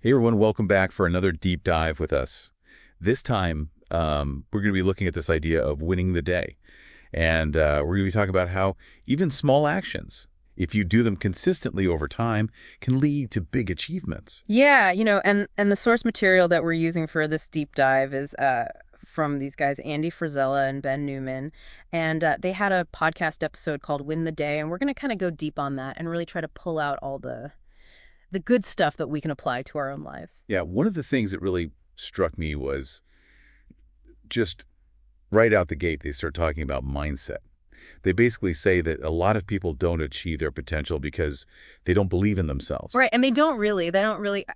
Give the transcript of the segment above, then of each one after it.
Hey everyone, welcome back for another deep dive with us. This time, we're going to be looking at this idea of winning the day. And we're going to be talking about how even small actions, if you do them consistently over time, can lead to big achievements. Yeah, and the source material that we're using for this deep dive is from these guys, Andy Frisella and Ben Newman. And they had a podcast episode called Win the Day, and we're going to kind of go deep on that and really try to pull out all the good stuff that we can apply to our own lives. Yeah, one of the things that really struck me was just right out the gate, they start talking about mindset. They basically say that a lot of people don't achieve their potential because they don't believe in themselves. Right, and they don't really,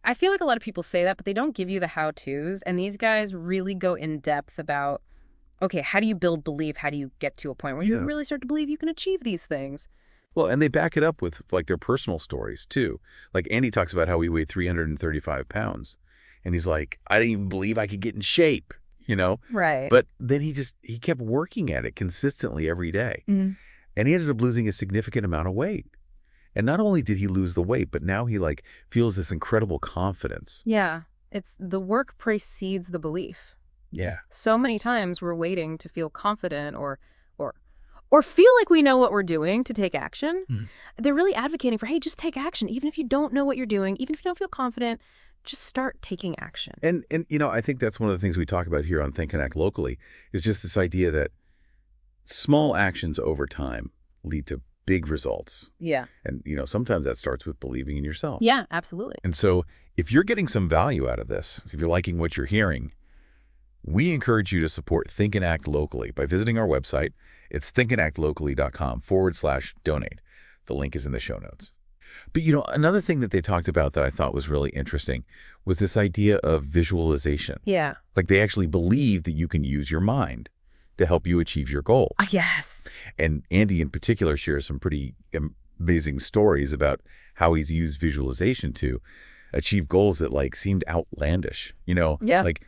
I feel like a lot of people say that, but they don't give you the how-tos. And these guys really go in depth about, okay, how do you build belief? How do you get to a point where you really start to believe you can achieve these things? Well, and they back it up with like their personal stories too. Like Andy talks about how he weighed 335 pounds. And he's like, I didn't even believe I could get in shape, you know? Right. But then he kept working at it consistently every day. Mhm. And he ended up losing a significant amount of weight. And not only did he lose the weight, but now he like feels this incredible confidence. Yeah, it's the work precedes the belief. Yeah. So many times we're waiting to feel confident or feel like we know what we're doing to take action. Mhm. They're really advocating for, hey, just take action. Even if you don't know what you're doing, even if you don't feel confident, just start taking action. And I think that's one of the things we talk about here on Think and Act Locally is just this idea that small actions over time lead to big results. Yeah. And, sometimes that starts with believing in yourself. Yeah, absolutely. And so if you're getting some value out of this, if you're liking what you're hearing, we encourage you to support Think and Act Locally by visiting our website. It's thinkandactlocally.com/donate. The link is in the show notes. But, another thing that they talked about that I thought was really interesting was this idea of visualization. Yeah. Like they actually believe that you can use your mind to help you achieve your goal. Yes. And Andy in particular shares some pretty amazing stories about how he's used visualization to achieve goals that like seemed outlandish, Yeah. like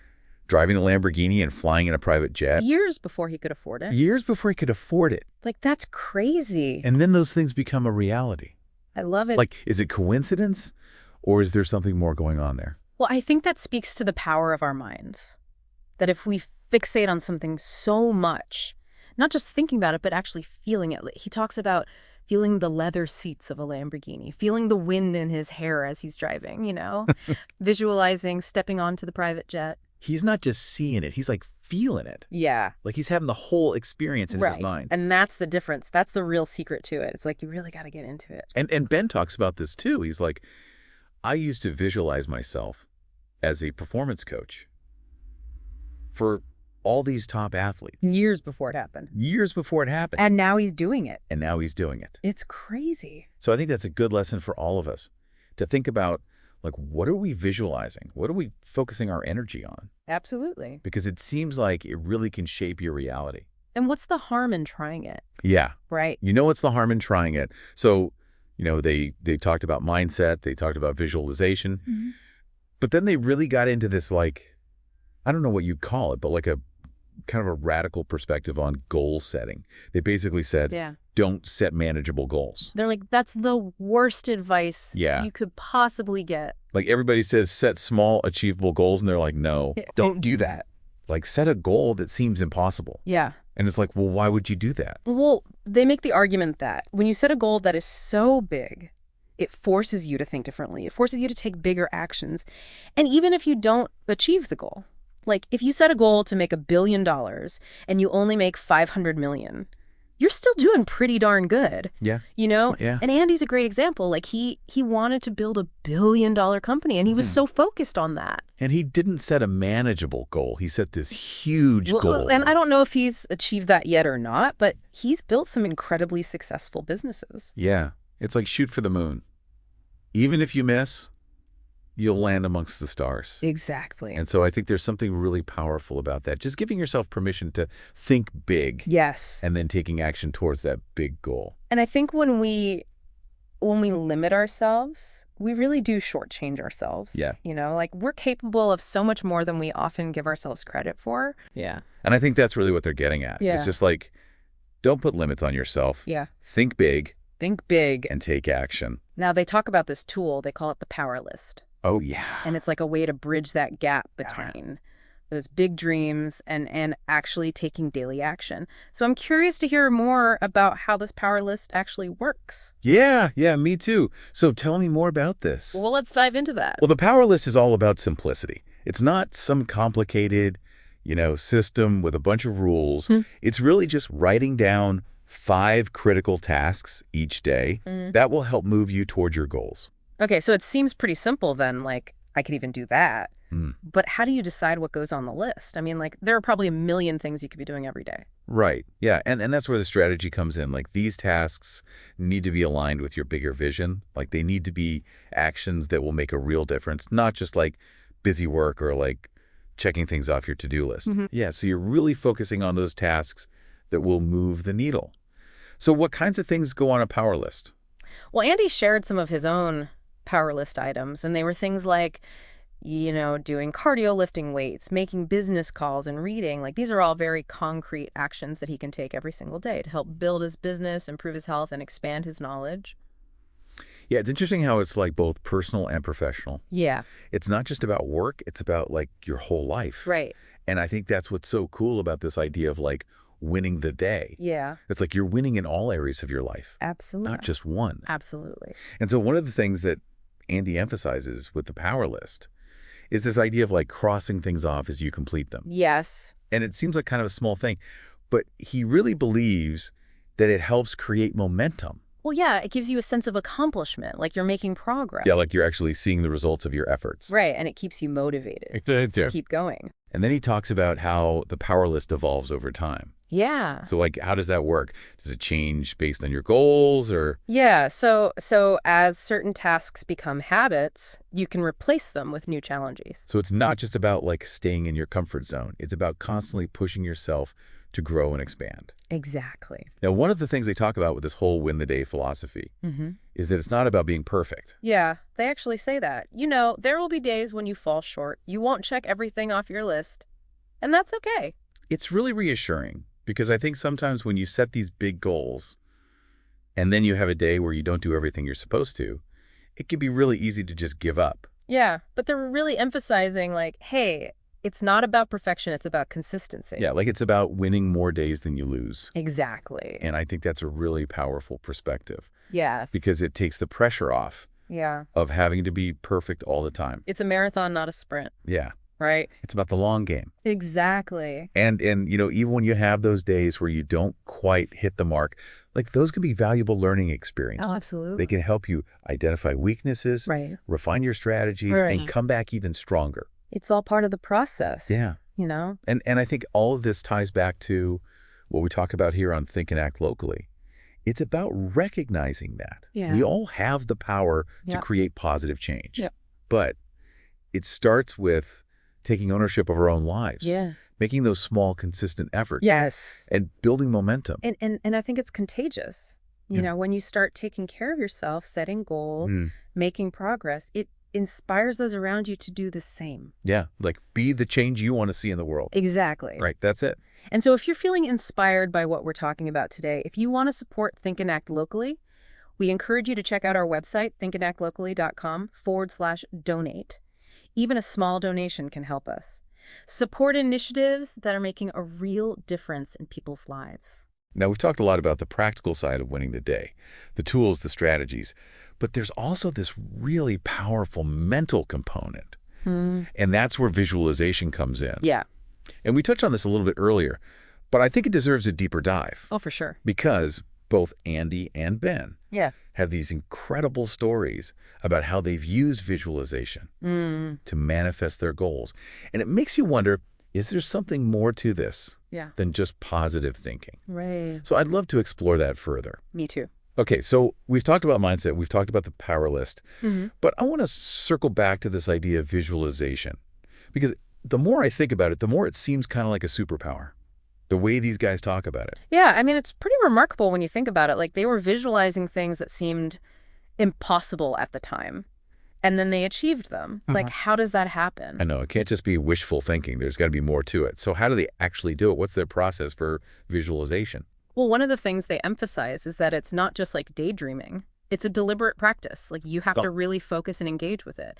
driving a Lamborghini and flying in a private jet. Years before he could afford it. Years before he could afford it. Like, that's crazy. And then those things become a reality. I love it. Like, is it coincidence or is there something more going on there? Well, I think that speaks to the power of our minds. That if we fixate on something so much, not just thinking about it, but actually feeling it. He talks about feeling the leather seats of a Lamborghini, feeling the wind in his hair as he's driving, visualizing stepping onto the private jet. He's not just seeing it, he's like feeling it. Yeah. Like he's having the whole experience in his mind. And that's the difference. That's the real secret to it. It's like you really got to get into it. And Ben talks about this too. He's like, I used to visualize myself as a performance coach for all these top athletes. Years before it happened. Years before it happened. And now he's doing it. And now he's doing it. It's crazy. So I think that's a good lesson for all of us to think about, like, what are we visualizing? What are we focusing our energy on? Absolutely. Because it seems like it really can shape your reality. And what's the harm in trying it? Yeah. Right. What's the harm in trying it? So, they talked about mindset, they talked about visualization, but then they really got into this, like, I don't know what you'd call it, but like a kind of a radical perspective on goal setting. They basically said, don't set manageable goals. They're like, that's the worst advice you could possibly get. Like everybody says, set small, achievable goals. And they're like, no, don't do that. Like set a goal that seems impossible. Yeah. And it's like, well, why would you do that? Well, they make the argument that when you set a goal that is so big, it forces you to think differently. It forces you to take bigger actions. And even if you don't achieve the goal, like if you set a goal to make $1 billion and you only make 500 million, you're still doing pretty darn good. Yeah. Yeah. And Andy's a great example. Like he wanted to build $1 billion company and he was so focused on that. And he didn't set a manageable goal. He set this huge goal. And I don't know if he's achieved that yet or not, but he's built some incredibly successful businesses. Yeah. It's like shoot for the moon. Even if you miss, you'll land amongst the stars. Exactly. And so I think there's something really powerful about that. Just giving yourself permission to think big. Yes. And then taking action towards that big goal. And I think when we limit ourselves, we really do shortchange ourselves. Yeah. Like we're capable of so much more than we often give ourselves credit for. Yeah. And I think that's really what they're getting at. Yeah. It's just like, don't put limits on yourself. Yeah. Think big. Think big. And take action. Now they talk about this tool. They call it the power list. Oh, yeah. And it's like a way to bridge that gap Yeah. between those big dreams and actually taking daily action. So I'm curious to hear more about how this power list actually works. Yeah, me too. So tell me more about this. Well, let's dive into that. Well, the power list is all about simplicity. It's not some complicated, system with a bunch of rules. It's really just writing down 5 critical tasks each day that will help move you toward your goals. Okay, so it seems pretty simple then, like I could even do that. But how do you decide what goes on the list? I mean, like, there are probably a million things you could be doing every day. Right. Yeah. And that's where the strategy comes in. Like, these tasks need to be aligned with your bigger vision. Like, they need to be actions that will make a real difference, not just like busy work or like checking things off your to-do list. Yeah. So you're really focusing on those tasks that will move the needle. So what kinds of things go on a power list? Well, Andy shared some of his own power list items, and they were things like, doing cardio, lifting weights, making business calls, and reading. Like, these are all very concrete actions that he can take every single day to help build his business, improve his health, and expand his knowledge. Yeah, it's interesting how it's like both personal and professional. Yeah. It's not just about work, it's about like your whole life. Right. And I think that's what's so cool about this idea of like winning the day. Yeah. It's like you're winning in all areas of your life, Absolutely. not just one. Absolutely. And so one of the things that Andy emphasizes with the power list is this idea of like crossing things off as you complete them. Yes. And it seems like kind of a small thing, but he really believes that it helps create momentum. Well, yeah, it gives you a sense of accomplishment, like you're making progress. Yeah, like you're actually seeing the results of your efforts. Right, and it keeps you motivated to keep going. And then he talks about how the power list evolves over time. Yeah. So like, how does that work? Does it change based on your goals or? Yeah, so as certain tasks become habits, you can replace them with new challenges. So it's not just about like staying in your comfort zone. It's about constantly pushing yourself to grow and expand. Exactly. Now, one of the things they talk about with this whole win the day philosophy is that it's not about being perfect. Yeah, they actually say that. There will be days when you fall short. You won't check everything off your list, and that's okay. It's really reassuring because I think sometimes when you set these big goals and then you have a day where you don't do everything you're supposed to, it can be really easy to just give up. Yeah, but they're really emphasizing like, hey, it's not about perfection, it's about consistency. Yeah, like it's about winning more days than you lose. Exactly. And I think that's a really powerful perspective. Yes. Because it takes the pressure off of having to be perfect all the time. It's a marathon, not a sprint. Yeah. Right? It's about the long game. Exactly. And even when you have those days where you don't quite hit the mark, like those can be valuable learning experiences. Oh, absolutely. They can help you identify weaknesses, refine your strategies, and come back even stronger. It's all part of the process. Yeah. And I think all of this ties back to what we talk about here on Think and Act Locally. It's about recognizing that. Yeah. We all have the power to create positive change. But it starts with taking ownership of our own lives. Making those small, consistent efforts. Yes. And building momentum. And I think it's contagious. When you start taking care of yourself, setting goals, making progress, it inspires those around you to do the same. Yeah, like be the change you want to see in the world. Exactly. Right, that's it. And so if you're feeling inspired by what we're talking about today, if you want to support Think and Act Locally, we encourage you to check out our website, thinkandactlocally.com/donate. Even a small donation can help us. Support initiatives that are making a real difference in people's lives. Now, we've talked a lot about the practical side of winning the day, the tools, the strategies, but there's also this really powerful mental component. And that's where visualization comes in. Yeah. And we touched on this a little bit earlier, but I think it deserves a deeper dive. Oh, for sure. Because both Andy and Ben have these incredible stories about how they've used visualization to manifest their goals. And it makes you wonder, is there something more to this than just positive thinking? Right. So I'd love to explore that further. Me too. Okay, so we've talked about mindset, we've talked about the power list, but I want to circle back to this idea of visualization. Because the more I think about it, the more it seems kind of like a superpower. The way these guys talk about it. Yeah, I mean, it's pretty remarkable when you think about it. Like, they were visualizing things that seemed impossible at the time, and then they achieved them. Like, how does that happen? I know, it can't just be wishful thinking. There's got to be more to it. So how do they actually do it? What's their process for visualization? Well, one of the things they emphasize is that it's not just like daydreaming. It's a deliberate practice. Like, you have to really focus and engage with it.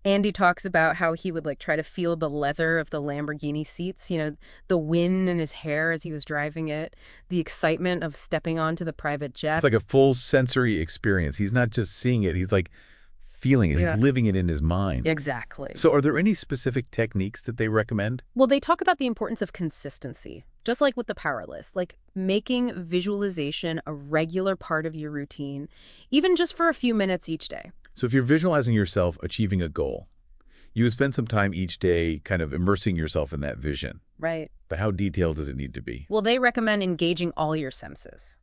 Andy talks about how he would like try to feel the leather of the Lamborghini seats, the wind in his hair as he was driving it, the excitement of stepping onto the private It's jet. like a full sensory experience. He's not just seeing it, he's like feeling it. Yeah. He's living it in his mind. Exactly. So are there any specific techniques that they recommend? Well, they talk about the importance of consistency, just like with the power list, like making visualization a regular part of your routine, even just for a few minutes each day. So if you're visualizing yourself achieving a goal, you would spend some time each day kind of immersing yourself in that vision. Right. But how detailed does it need to be? Well, they recommend engaging all your senses,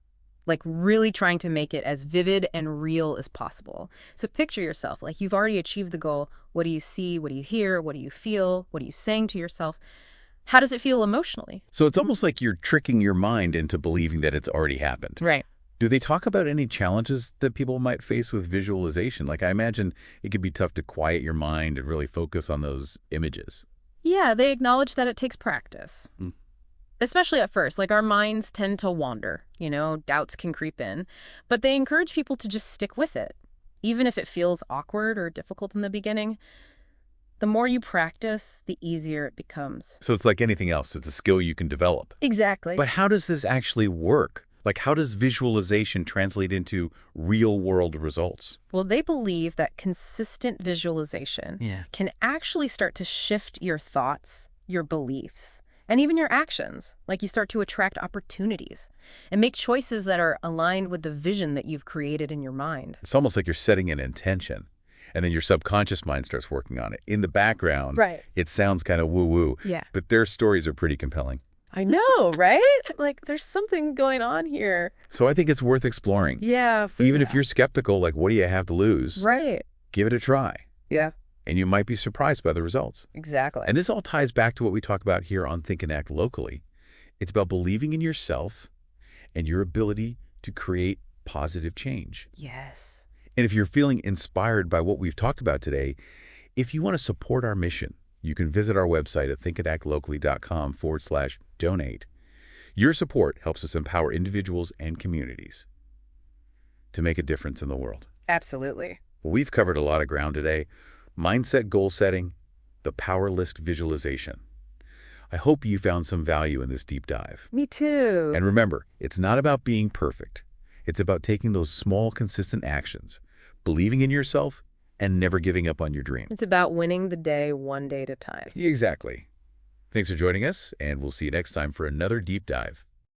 like really trying to make it as vivid and real as possible. So picture yourself like you've already achieved the goal. What do you see? What do you hear? What do you feel? What are you saying to yourself? How does it feel emotionally? So it's almost like you're tricking your mind into believing that it's already happened. Right. Do they talk about any challenges that people might face with visualization? Like I imagine it could be tough to quiet your mind and really focus on those images. Yeah, they acknowledge that it takes practice. Mm. Especially at first, like our minds tend to wander, doubts can creep in, but they encourage people to just stick with it. Even if it feels awkward or difficult in the beginning, the more you practice, the easier it becomes. So it's like anything else. It's a skill you can develop. Exactly. But how does this actually work? Like how does visualization translate into real-world results? Well, they believe that consistent visualization can actually start to shift your thoughts, your beliefs, and even your actions. Like you start to attract opportunities and make choices that are aligned with the vision that you've created in your mind. It's almost like you're setting an intention, and then your subconscious mind starts working on it. In the background, Right. it sounds kind of woo-woo, Yeah. but their stories are pretty compelling. I know, right? Like there's something going on here. So I think it's worth exploring. Yeah. Even if you're skeptical, like what do you have to lose? Right. Give it a try, Yeah, and you might be surprised by the results. exactly. And this all ties back to what we talk about here on Think and Act Locally. It's about believing in yourself and your ability to create positive change. Yes. And if you're feeling inspired by what we've talked about today, if you want to support our mission, you can visit our website at thinkandactlocally.com/donate. Your support helps us empower individuals and communities to make a difference in the world. Absolutely. Well, we've covered a lot of ground today. Mindset goal setting, the power list visualization. I hope you found some value in this deep dive. Me too. And remember, it's not about being perfect. It's about taking those small, consistent actions, believing in yourself, and never giving up on your dream. It's about winning the day one day at a time. Exactly. Thanks for joining us, and we'll see you next time for another deep dive.